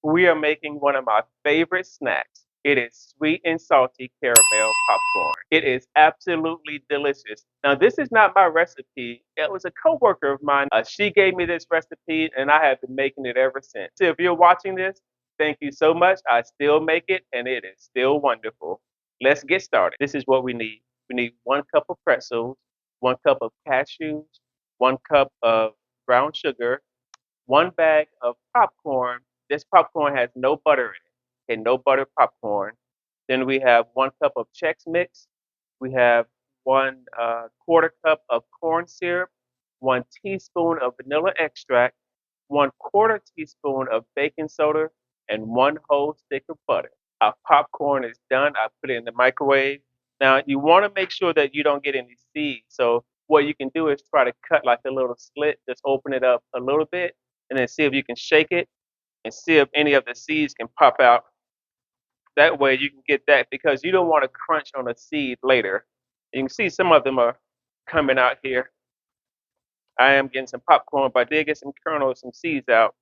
we are making one of my favorite snacks. It is sweet and salty caramel popcorn. It is absolutely delicious. Now, this is not my recipe. It was a coworker of mine. She gave me this recipe, and I have been making it ever since. So if you're watching this, thank you so much. I still make it, and it is still wonderful. Let's get started. This is what we need. We need 1 cup of pretzels, 1 cup of cashews, 1 cup of brown sugar, 1 bag of popcorn. This popcorn has no butter in it. Okay, no butter popcorn. Then we have 1 cup of Chex Mix. We have 1/4 cup of corn syrup, 1 teaspoon of vanilla extract, 1/4 teaspoon of baking soda, and 1 whole stick of butter. Our popcorn is done. I put it in the microwave. Now you want to make sure that you don't get any seeds. So what you can do is try to cut like a little slit, just open it up a little bit, and then see if you can shake it and see if any of the seeds can pop out. That way you can get that because you don't want to crunch on a seed later. You can see some of them are coming out here. I am getting some popcorn, but I did get some kernels, some seeds out.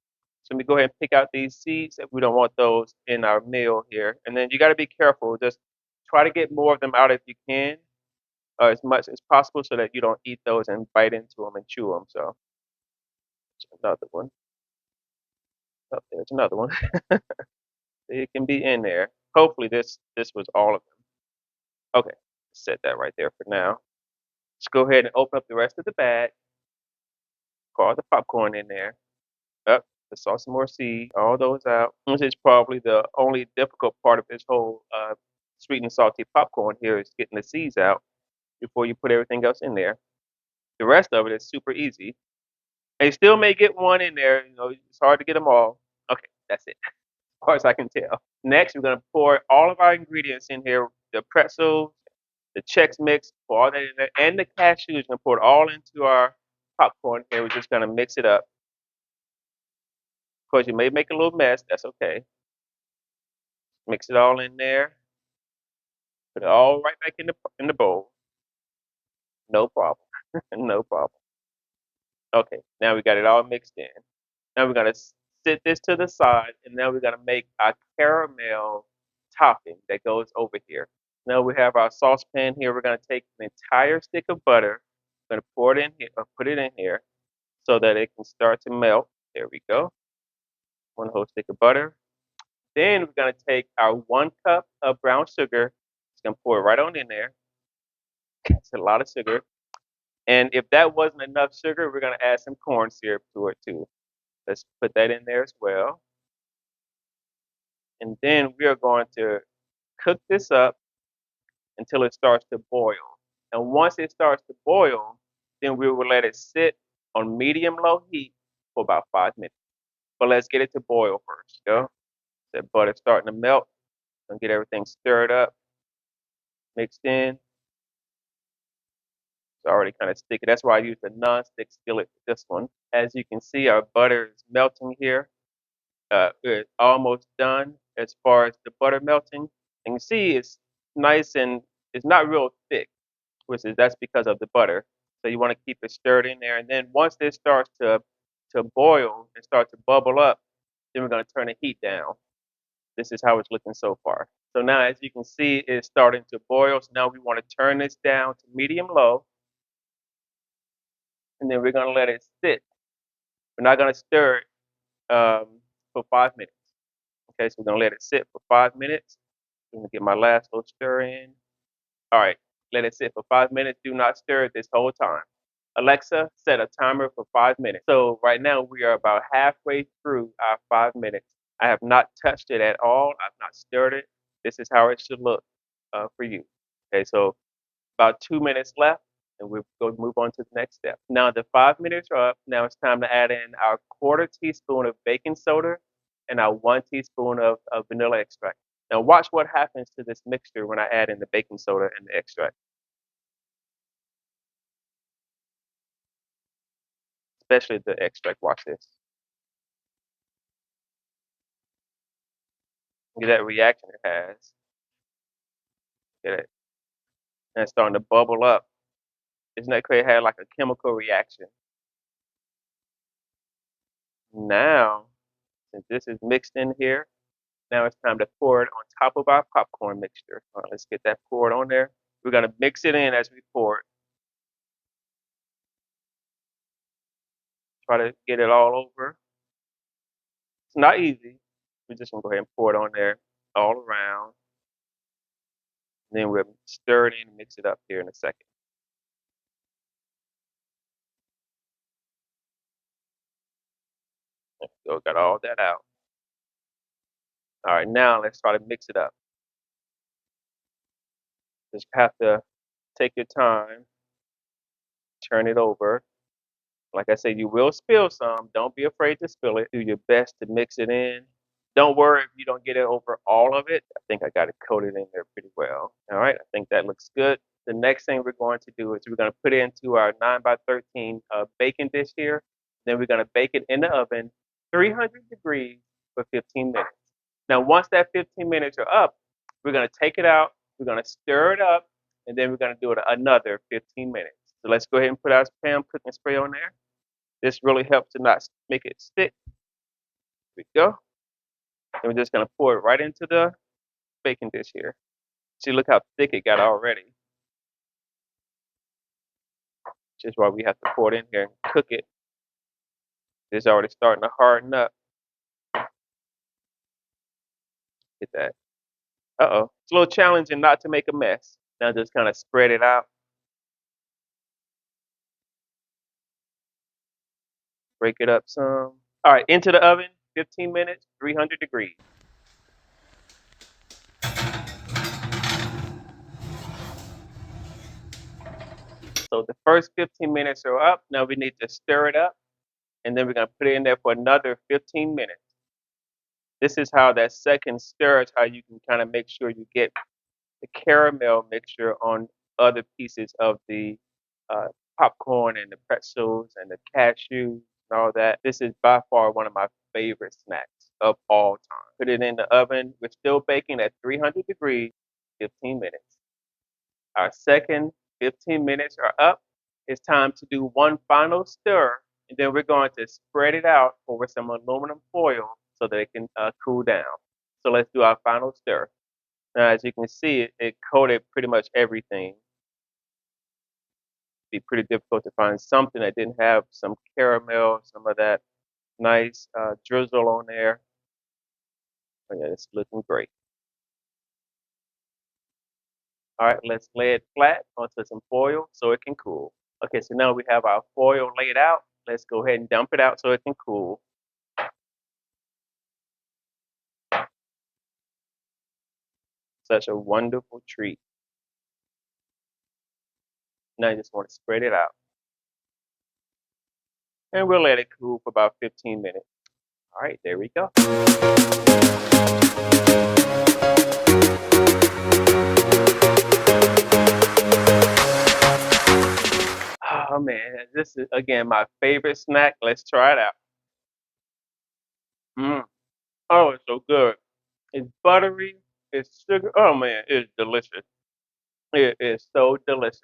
So let me go ahead and pick out these seeds if we don't want those in our meal here. And then you got to be careful. Just try to get more of them out if you can, as much as possible, so that you don't eat those and bite into them and chew them. So another one. Oh, there's another one. It can be in there. Hopefully this was all of them. Okay, set that right there for now. Let's go ahead and open up the rest of the bag. Pour all the popcorn in there. Up, I saw some more seeds. All those out. This is probably the only difficult part of this whole sweet and salty popcorn here is getting the seeds out before you put everything else in there. The rest of it is super easy. And you still may get one in there. You know, it's hard to get them all. Okay, that's it, as far as I can tell. Next, we're gonna pour all of our ingredients in here: the pretzels, the Chex Mix, pour all that in there, and the cashews. We're gonna pour it all into our popcorn here. We're just gonna mix it up. Of course, you may make a little mess. That's okay. Mix it all in there. Put it all right back in the bowl. No problem. No problem. Okay, now we got it all mixed in. Now we're gonna sit this to the side, and now we're gonna make our caramel topping that goes over here. Now we have our saucepan here. We're gonna take an entire stick of butter. We're gonna pour it in here, or put it in here, so that it can start to melt. There we go. 1 whole stick of butter. Then we're gonna take our 1 cup of brown sugar. Just gonna pour it right on in there. It's a lot of sugar. And if that wasn't enough sugar, we're gonna add some corn syrup to it too. Let's put that in there as well. And then we are going to cook this up until it starts to boil. And once it starts to boil, then we will let it sit on medium low heat for about 5 minutes. But let's get it to boil first. Go. That butter's starting to melt. And get everything stirred up, mixed in. It's already kind of sticky. That's why I use the non-stick skillet for this one. As you can see, our butter is melting here. It's almost done as far as the butter melting. And you see it's nice and it's not real thick, which is that's because of the butter. So you want to keep it stirred in there. And then once this starts to boil and start to bubble up, then we're going to turn the heat down. This is how it's looking so far. So now as you can see, it's starting to boil. So now we want to turn this down to medium low. And then we're going to let it sit. We're not going to stir it for 5 minutes. Okay, so we're going to let it sit for 5 minutes. I'm going to get my last little stir in. All right, let it sit for 5 minutes. Do not stir it this whole time. Alexa, set a timer for 5 minutes. So right now we are about halfway through our 5 minutes. I have not touched it at all. I've not stirred it. This is how it should look for you. Okay, so about 2 minutes left, and we'll go move on to the next step. Now the 5 minutes are up. Now it's time to add in our 1/4 teaspoon of baking soda and our 1 teaspoon of vanilla extract. Now watch what happens to this mixture when I add in the baking soda and the extract. Especially the extract. Watch this. Get that reaction it has. Get it. And it's starting to bubble up. Isn't that crazy? It had like a chemical reaction. Now Since this is mixed in here, now it's time to pour it on top of our popcorn mixture. All right, let's get that poured on there. We're gonna mix it in as we pour it. Try to get it all over. It's not easy. We're just gonna go ahead and pour it on there all around. Then we'll stir it in and mix it up here in a second. So got all that out. All right, now let's try to mix it up. Just have to take your time, turn it over. Like I said, you will spill some. Don't be afraid to spill it. Do your best to mix it in. Don't worry if you don't get it over all of it. I think I got it coated in there pretty well. All right, I think that looks good. The next thing we're going to do is we're going to put it into our 9 by 13 baking dish here. Then we're going to bake it in the oven, 300 degrees for 15 minutes. Now, once that 15 minutes are up, we're going to take it out. We're going to stir it up, and then we're going to do it another 15 minutes. So let's go ahead and put our Pam cooking spray on there. This really helps to not make it stick. Here we go. And we're just gonna pour it right into the baking dish here. See, look how thick it got already. Which is why we have to pour it in here and cook it. It's already starting to harden up. Get that. Uh-oh. It's a little challenging not to make a mess. Now just kind of spread it out. Break it up some. All right, into the oven, 15 minutes, 300 degrees. So the first 15 minutes are up. Now we need to stir it up, and then we're gonna put it in there for another 15 minutes. This is how that second stir is how you can kind of make sure you get the caramel mixture on other pieces of the uh, popcorn and the pretzels and the cashews and all that. This is by far one of my favorite snacks of all time. Put it in the oven. We're still baking at 300 degrees, 15 minutes. Our second 15 minutes are up. It's time to do one final stir, and then we're going to spread it out over some aluminum foil so that it can cool down. So let's do our final stir. Now, as you can see, it coated pretty much everything. It'd be pretty difficult to find something that didn't have some caramel, some of that nice drizzle on there. Oh, yeah, it's looking great. All right, let's lay it flat onto some foil so it can cool. Okay, so now we have our foil laid out. Let's go ahead and dump it out so it can cool. Such a wonderful treat. Now I just want to spread it out. And we'll let it cool for about 15 minutes. All right, there we go. Oh man, this is again my favorite snack. Let's try it out. Mm. Oh, it's so good. It's buttery. It's sugar. Oh man, it's delicious. It is so delicious.